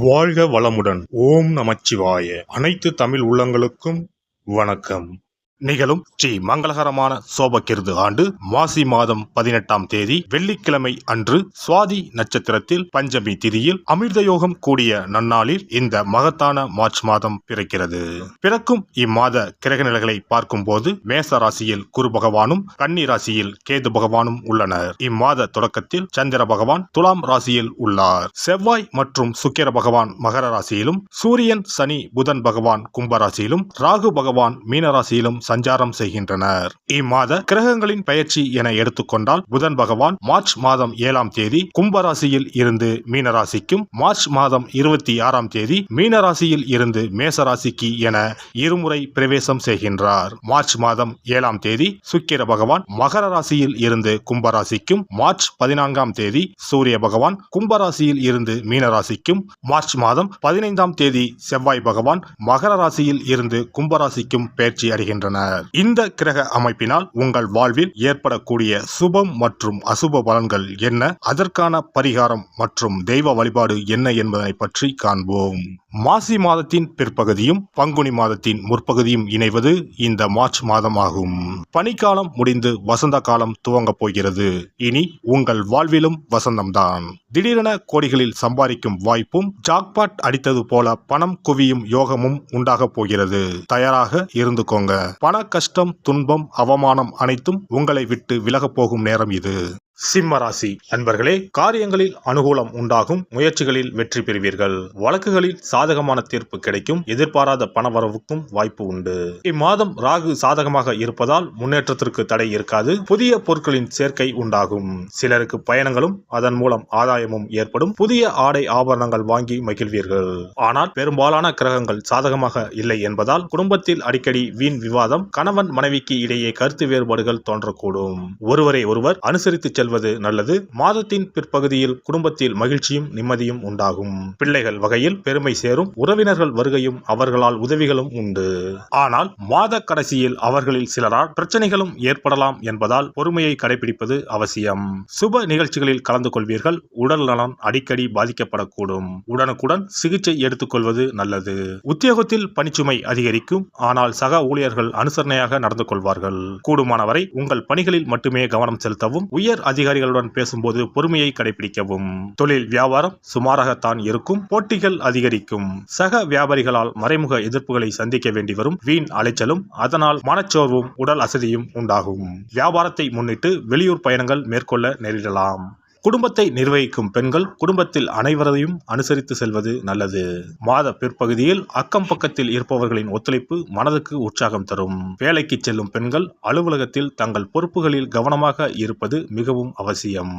வாழ்க வளமுடன். ஓம் நமச்சிவாய. அனைத்து தமிழ் உள்ளங்களுக்கும் வணக்கம். நிகழும் ஸ்ரீ மங்களகரமான சோபகிருது ஆண்டு மாசி மாதம் 18ஆம் தேதி வெள்ளிக்கிழமை அன்று சுவாதி நட்சத்திரத்தில் பஞ்சமி திதியில் அமிர்த யோகம் கூடிய நன்னாளில் இந்த மகத்தான மார்ச் மாதம் பிறக்கிறது. பிறக்கும் இம்மாத கிரக நிலைகளை பார்க்கும் போது மேச ராசியில் குரு பகவானும் கன்னி ராசியில் கேது பகவானும் உள்ளனர். இம்மாத தொடக்கத்தில் சந்திர பகவான் துலாம் ராசியில் உள்ளார். செவ்வாய் மற்றும் சுக்கிர பகவான் மகர ராசியிலும், சூரியன் சனி புதன் பகவான் கும்ப ராசியிலும், ராகு பகவான் மீன ராசியிலும் சஞ்சாரம் செய்கின்றனர். இம்மாத கிரகங்களின் பெயர்ச்சி என எடுத்துக்கொண்டால் புதன் பகவான் மார்ச் மாதம் 7ஆம் தேதி கும்பராசியில் இருந்து மீனராசிக்கும், மார்ச் மாதம் 26ஆம் தேதி மீனராசியில் இருந்து மேசராசிக்கு என இருமுறை பிரவேசம் செய்கின்றார். மார்ச் மாதம் 7ஆம் தேதி சுக்கிர பகவான் மகர ராசியில் இருந்து கும்பராசிக்கும், மார்ச் 14ஆம் தேதி சூரிய பகவான் கும்பராசியில் இருந்து மீனராசிக்கும், மார்ச் மாதம் 15ஆம் தேதி செவ்வாய் பகவான் மகர ராசியில் இருந்து கும்பராசிக்கும் பெயர்ச்சி அடைகின்றனர். இந்த கிரக அமைப்பினால் உங்கள் வாழ்வில் ஏற்படக்கூடிய சுபம் மற்றும் அசுப பலன்கள் என்ன, அதற்கான பரிகாரம் மற்றும் தெய்வ வழிபாடு என்ன என்பதனை பற்றி காண்போம். மாசி மாதத்தின் பிற்பகுதியும் பங்குனி மாதத்தின் முற்பகுதியும் இணைவது இந்த மார்ச் மாதம் ஆகும். பனிக்காலம் முடிந்து வசந்த காலம் துவங்கப் போகிறது. இனி உங்கள் வாழ்விலும் வசந்தம்தான். திடீரென கோடிகளில் சம்பாதிக்கும் வாய்ப்பும், ஜாக்பாட் அடித்தது போல பணம் குவியும் யோகமும் உண்டாக போகிறது. தயாராக இருந்துக்கோங்க. பண கஷ்டம், துன்பம், அவமானம் அனைத்தும் உங்களை விட்டு விலகப் போகும் நேரம் இது. சிம்ம ராசி அன்பர்களே, காரியங்களில் அனுகூலம் உண்டாகும், முயற்சிகளில் வெற்றி பெறுவீர்கள். வழக்குகளில் சாதகமான தீர்ப்பு கிடைக்கும். எதிர்பாராத பணவரவுக்கும் வாய்ப்பு உண்டு. இம்மாதம் ராகு சாதகமாக இருப்பதால் முன்னேற்றத்திற்கு தடை இருக்காது. புதிய பொருட்களின் சேர்க்கை உண்டாகும். சிலருக்கு பயணங்களும் அதன் மூலம் ஆதாயமும் ஏற்படும். புதிய ஆடை ஆபரணங்கள் வாங்கி மகிழ்வீர்கள். ஆனால் பெரும்பாலான கிரகங்கள் சாதகமாக இல்லை என்பதால் குடும்பத்தில் அடிக்கடி வீண் விவாதம், கணவன் மனைவிக்கு இடையே கருத்து வேறுபாடுகள் தோன்றக்கூடும். ஒருவரை ஒருவர் அனுசரித்து நல்லது. மாதத்தின் பிற்பகுதியில் குடும்பத்தில் மகிழ்ச்சியும் நிம்மதியும் உண்டாகும். பிள்ளைகள் வகையில் பெருமை சேரும். உறவினர்கள் வருகையும் அவர்களால் உதவிகளும் உண்டு. ஆனால் மாத கடைசியில் அவர்களில் சிலரால் பிரச்சனைகளும் ஏற்படலாம் என்பதால் பொறுமையை கடைபிடிப்பது அவசியம். சுப நிகழ்ச்சிகளில் கலந்து கொள்வீர்கள். உடல் நலன் அடிக்கடி பாதிக்கப்படக்கூடும். உடனுக்குடன் சிகிச்சை எடுத்துக்கொள்வது நல்லது. உத்தியோகத்தில் பணிச்சுமை அதிகரிக்கும். ஆனால் சக ஊழியர்கள் அனுசரணையாக நடந்து கொள்வார்கள். கூடுமானவரை உங்கள் பணிகளில் மட்டுமே கவனம் செலுத்தவும். உயர் அதிகாரிகளுடன் பேசும்போது பொறுமையை கடைபிடிக்கவும். தொழில் வியாபாரம் சுமாராகத்தான் இருக்கும். போட்டிகள் அதிகரிக்கும். சக வியாபாரிகளால் மறைமுக எதிர்ப்புகளை சந்திக்க வேண்டி வரும். வீண் அலைச்சலும், அதனால் மனச்சோர்வும் உடல் அசதியும் உண்டாகும். வியாபாரத்தை முன்னிட்டு வெளியூர் பயணங்கள் மேற்கொள்ள நேரிடலாம். குடும்பத்தை நிர்வகிக்கும் பெண்கள் குடும்பத்தில் அனைவரையும் அனுசரித்து செல்வது நல்லது. மாத பிற்பகுதியில் அக்கம் பக்கத்தில் இருப்பவர்களின் ஒத்துழைப்பு மனதுக்கு உற்சாகம் தரும். வேலைக்கு செல்லும் பெண்கள் அலுவலகத்தில் தங்கள் பொறுப்புகளில் கவனமாக இருப்பது மிகவும் அவசியம்.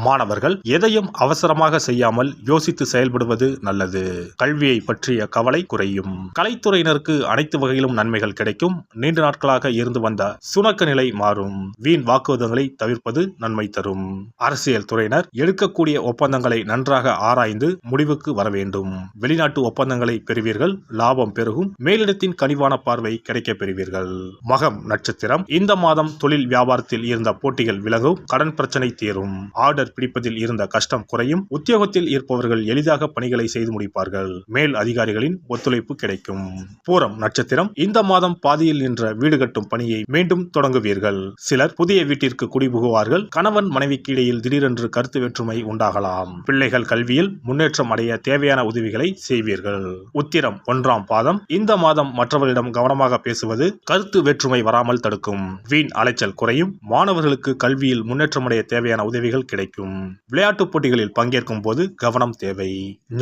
மாணவர்கள் எதையும் அவசரமாக செய்யாமல் யோசித்து செயல்படுவது நல்லது. கல்வியை பற்றிய கவலை குறையும். கலைத்துறையினருக்கு அனைத்து வகையிலும் நன்மைகள் கிடைக்கும். நீண்ட நாட்களாக இருந்து வந்த சுணக்க நிலை மாறும். வீண் வாக்குவாதங்களை தவிர்ப்பது நன்மை தரும். அரசியல் துறையினர் எடுக்கக்கூடிய ஒப்பந்தங்களை நன்றாக ஆராய்ந்து முடிவுக்கு வர வேண்டும். வெளிநாட்டு ஒப்பந்தங்களை பெறுவீர்கள். லாபம் பெருகும். மேலிடத்தின் கனிவான பார்வை கிடைக்க பெறுவீர்கள். மகம் நட்சத்திரம். இந்த மாதம் தொழில் வியாபாரத்தில் இருந்த போட்டிகள் விலகும். கடன் பிரச்சனை தீரும். ஆர்டர் பிடிப்பதில் இருந்த கஷ்டம் குறையும். உத்தியோகத்தில் இருப்பவர்கள் எளிதாக பணிகளை செய்து முடிப்பார்கள். மேல் அதிகாரிகளின் ஒத்துழைப்பு கிடைக்கும். பூரம் நட்சத்திரம். இந்த மாதம் பாதியில் நின்ற வீடு கட்டும் பணியை மீண்டும் தொடங்குவீர்கள். சிலர் புதிய வீட்டிற்கு குடிபுகுவார்கள். கணவன் மனைவிக்கு இடையில் திடீரென்று கருத்து வேற்றுமை உண்டாகலாம். பிள்ளைகள் கல்வியில் முன்னேற்றம் அடைய தேவையான உதவிகளை செய்வீர்கள். உத்திரம் 1ஆம் பாதம். இந்த மாதம் மற்றவர்களிடம் கவனமாக பேசுவது கருத்து வேற்றுமை வராமல் தடுக்கும். வீண் அலைச்சல் குறையும். மாணவர்களுக்கு கல்வியில் முன்னேற்றம் அடைய தேவையான உதவிகள் கிடைக்கும். விளையாட்டுப் போட்டிகளில் பங்கேற்கும் போது கவனம் தேவை.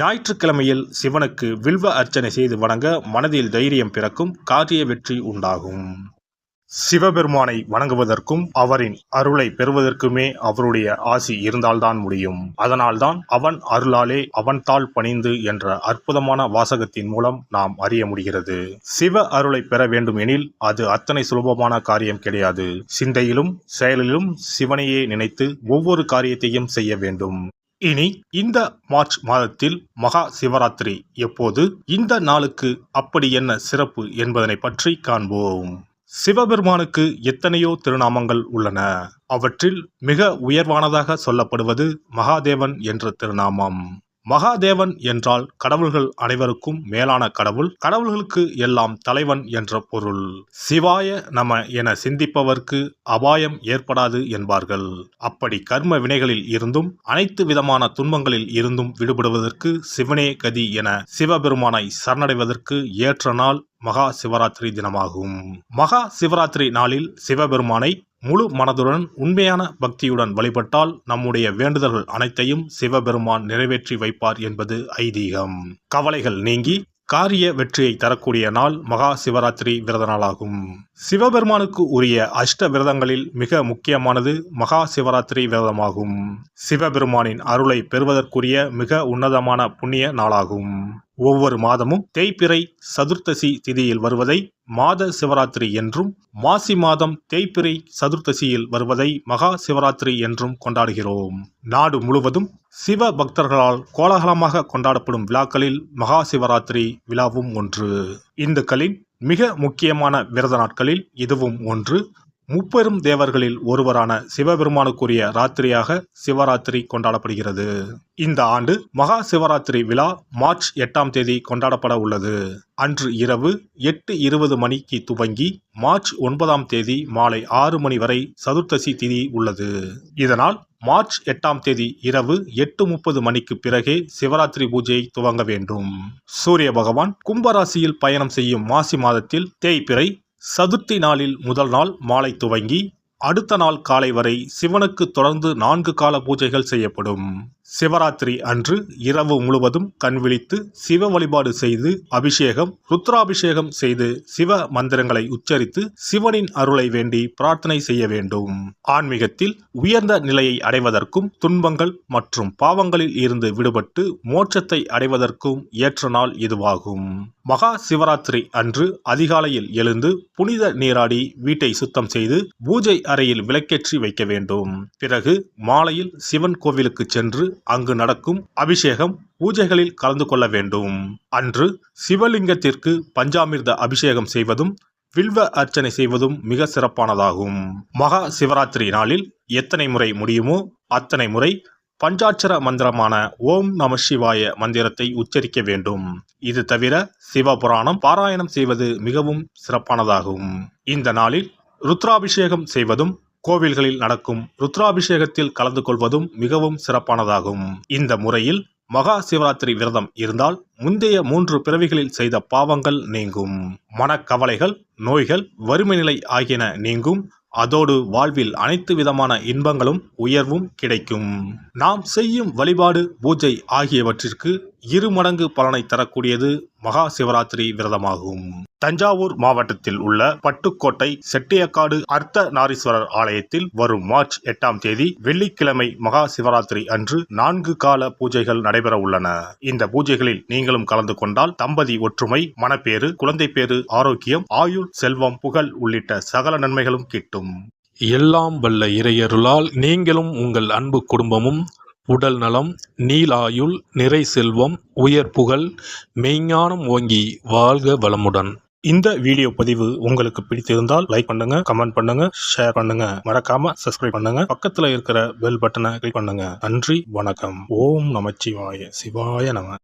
ஞாயிற்றுக்கிழமையில் சிவனுக்கு வில்வ அர்ச்சனை செய்து வணங்க மனதில் தைரியம் பிறக்கும். காரிய வெற்றி உண்டாகும். சிவபெருமானை வணங்குவதற்கும் அவரின் அருளை பெறுவதற்குமே அவருடைய ஆசி இருந்தால்தான் முடியும். அதனால்தான் அவன் அருளாலே அவன் தாள் பணிந்து என்ற அற்புதமான வாசகத்தின் மூலம் நாம் அறிய முடிகிறது. சிவ அருளை பெற வேண்டும் எனில் அது அத்தனை சுலபமான காரியம் கிடையாது. சிந்தையிலும் செயலிலும் சிவனையே நினைத்து ஒவ்வொரு காரியத்தையும் செய்ய வேண்டும். இனி இந்த மார்ச் மாதத்தில் மகா சிவராத்திரி எப்போது, இந்த நாளுக்கு அப்படி என்ன சிறப்பு என்பதனை பற்றி காண்போம். சிவபெருமானுக்கு எத்தனையோ திருநாமங்கள் உள்ளன. அவற்றில் மிக உயர்வானதாக சொல்லப்படுவது மகாதேவன் என்ற திருநாமம். மகாதேவன் என்றால் கடவுள்கள் அனைவருக்கும் மேலான கடவுள், கடவுள்களுக்கு எல்லாம் தலைவன் என்ற பொருள். சிவாய நம என சிந்திப்பவர்க்கு அபாயம் ஏற்படாது என்பார்கள். அப்படி கர்ம வினைகளில் இருந்தும் அனைத்து விதமான துன்பங்களில் இருந்தும் விடுபடுவதற்கு சிவனே கதி என சிவபெருமானை சரணடைவதற்கு ஏற்ற நாள் மகா சிவராத்திரி தினமாகும். மகா சிவராத்திரி நாளில் சிவபெருமானை முழு மனதுடன் உண்மையான பக்தியுடன் வழிபட்டால் நம்முடைய வேண்டுதல்கள் அனைத்தையும் சிவபெருமான் நிறைவேற்றி வைப்பார் என்பது ஐதீகம். கவலைகள் நீங்கி காரிய வெற்றியை தரக்கூடிய நாள் மகா சிவராத்திரி விரத நாளாகும். சிவபெருமானுக்கு உரிய அஷ்ட விரதங்களில் மிக முக்கியமானது மகா சிவராத்திரி விரதமாகும். சிவபெருமானின் அருளை பெறுவதற்குரிய மிக உன்னதமான புண்ணிய நாளாகும். ஒவ்வொரு மாதமும் தேய்பிறை சதுர்த்தசி திதியில் வருவதை மாத சிவராத்திரி என்றும், மாசி மாதம் தேய்பிறை சதுர்த்தசியில் வருவதை மகா சிவராத்திரி என்றும் கொண்டாடுகிறோம். நாடு முழுவதும் சிவ பக்தர்களால் கோலாகலமாக கொண்டாடப்படும் விழாக்களில் மகா சிவராத்திரி விழாவும் ஒன்று. இந்துக்களின் மிக முக்கியமான விரத நாட்களில் இதுவும் ஒன்று. முப்பெரும் தேவர்களில் ஒருவரான சிவபெருமானுக்குரிய ராத்திரியாக சிவராத்திரி கொண்டாடப்படுகிறது. இந்த ஆண்டு மகா சிவராத்திரி விழா மார்ச் 8ஆம் தேதி கொண்டாடப்பட உள்ளது. அன்று இரவு 8:20 மணிக்கு துவங்கி மார்ச் 9ஆம் தேதி மாலை 6 மணி வரை சதுர்த்தசி திதி உள்ளது. இதனால் மார்ச் 8ஆம் தேதி இரவு 8:30 மணிக்கு பிறகே சிவராத்திரி பூஜையை துவங்க வேண்டும். சூரிய பகவான் கும்பராசியில் பயணம் செய்யும் மாசி மாதத்தில் தேய்பிறை சதுர்த்தி நாளில் முதல் நாள் மாலை துவங்கி அடுத்த நாள் காலை வரை சிவனுக்கு தொடர்ந்து 4 கால பூஜைகள் செய்யப்படும். சிவராத்திரி அன்று இரவு முழுவதும் கண் விழித்து சிவ வழிபாடு செய்து அபிஷேகம், ருத்ராபிஷேகம் செய்து சிவ மந்திரங்களை உச்சரித்து சிவனின் அருளை வேண்டி பிரார்த்தனை செய்ய வேண்டும். ஆன்மீகத்தில் உயர்ந்த நிலையை அடைவதற்கும், துன்பங்கள் மற்றும் பாவங்களில் இருந்து விடுபட்டு மோட்சத்தை அடைவதற்கும் ஏற்ற நாள் இதுவாகும். மகா சிவராத்திரி அன்று அதிகாலையில் எழுந்து புனித நீராடி வீட்டை சுத்தம் செய்து பூஜை அறையில் விளக்கேற்றி வைக்க வேண்டும். பிறகு மாலையில் சிவன் கோவிலுக்கு சென்று அங்கு நடக்கும் அபிஷேகம் பூஜைகளில் கலந்து கொள்ள வேண்டும். அன்று சிவலிங்கத்திற்கு பஞ்சாமிர்த அபிஷேகம் செய்வதும் வில்வ அர்ச்சனை செய்வதும் மிக சிறப்பானதாகும். மகா சிவராத்திரி நாளில் எத்தனை முறை முடியுமோ அத்தனை முறை பஞ்சாட்சர மந்திரமான ஓம் நம சிவாய மந்திரத்தை உச்சரிக்க வேண்டும். இது தவிர சிவபுராணம் பாராயணம் செய்வது மிகவும் சிறப்பானதாகும். இந்த நாளில் ருத்ராபிஷேகம் செய்வதும் கோவில்களில் நடக்கும் ருத்ராபிஷேகத்தில் கலந்து கொள்வதும் மிகவும் சிறப்பானதாகும். இந்த முறையில் மகா சிவராத்திரி விரதம் இருந்தால் முந்தைய 3 பிறவிகளில் செய்த பாவங்கள் நீங்கும். மனக்கவலைகள், நோய்கள், வறுமை நிலை ஆகியன நீங்கும். அதோடு வாழ்வில் அனைத்து விதமான இன்பங்களும் உயர்வும் கிடைக்கும். நாம் செய்யும் வழிபாடு, பூஜை ஆகியவற்றிற்கு 2 மடங்கு பலனை தரக்கூடியது மகா சிவராத்திரி விரதமாகும். தஞ்சாவூர் மாவட்டத்தில் உள்ள பட்டுக்கோட்டை செட்டியக்காடு அர்த்த நாரீஸ்வரர் ஆலயத்தில் வரும் மார்ச் 8ஆம் தேதி வெள்ளிக்கிழமை மகா சிவராத்திரி அன்று 4 கால பூஜைகள் நடைபெற உள்ளன. இந்த பூஜைகளில் நீங்களும் கலந்து கொண்டால் தம்பதி ஒற்றுமை, மனப்பேறு, குழந்தை பேறு, ஆரோக்கியம், ஆயுள், செல்வம், புகழ் உள்ளிட்ட சகல நன்மைகளும் கிட்டும். எல்லாம் வல்ல இறையருளால் நீங்களும் உங்கள் அன்பு குடும்பமும் உடல் நலம், நீலாயுள், நிறை செல்வம், உயர் புகழ், மெய்ஞானம் ஓங்கி வாழ்க வளமுடன். இந்த வீடியோ பதிவு உங்களுக்கு பிடித்திருந்தால் லைக் பண்ணுங்க, கமெண்ட் பண்ணுங்க, ஷேர் பண்ணுங்க, மறக்காம சப்ஸ்கிரைப் பண்ணுங்க, பக்கத்துல இருக்கிற பெல் பட்டனை கிளிக் பண்ணுங்க. நன்றி, வணக்கம். ஓம் நமச்சிவாய. சிவாய நம.